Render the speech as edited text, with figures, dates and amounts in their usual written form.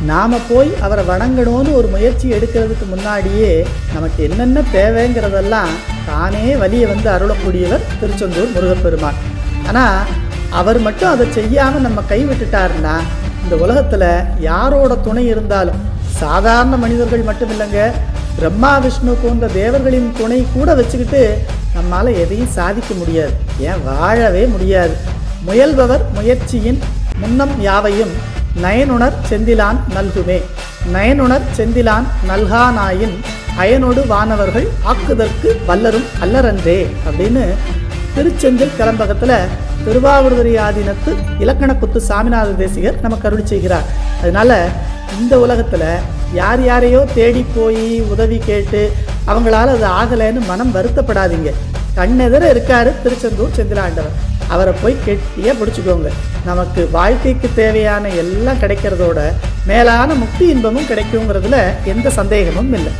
நாம் போய் அவரை வணங்கணும்னு ஒரு முயற்சி எடுக்கிறதுக்கு முன்னாடியே நமக்கு என்னென்ன தேவைங்கிறதெல்லாம் தானே வழியை வந்து அருளக்கூடியவர் திருச்செந்தூர் முருகப்பெருமான். ஆனால் அவர் மட்டும் அதை செய்யாமல் நம்ம கைவிட்டுட்டாருன்னா இந்த உலகத்தில் யாரோட துணை இருந்தாலும், சாதாரண மனிதர்கள் மட்டும் இல்லைங்க, பிரம்மா விஷ்ணு போன்ற தேவர்களின் துணை கூட வச்சுக்கிட்டு நம்மால் எதையும் சாதிக்க முடியாது, ஏன் வாழவே முடியாது. முயல்பவர் முயற்சியின் முன்னம் யாவையும் நயனுணர் செந்திலான் நல்குமே, நயனுணர் செந்திலான் நல்கானாயின் அயனோடு வானவர்கள் ஆக்குதற்கு வல்லரும் அல்லரன்றே அப்படின்னு திருச்செந்தில் கலம்பகத்தில் திருவாவூர்துறை ஆதீனத்து இலக்கணக்குத்து சாமிநாத தேசிகர் நமக்கு அருளி செய்கிறார். அதனால் இந்த உலகத்தில் யார் யாரையோ தேடி போய் உதவி கேட்டு அவங்களால அது ஆகலைன்னு மனம் வருத்தப்படாதீங்க. கண்ணெதிர இருக்கார் திருச்செந்தூர் செந்திலாண்டவர், அவரை போய் கெட்டியாக பிடிச்சிக்கோங்க. நமக்கு வாழ்க்கைக்கு தேவையான எல்லாம் கிடைக்கிறதோட மேலான முக்தி இன்பமும் கிடைக்குங்கிறதுல எந்த சந்தேகமும் இல்லை.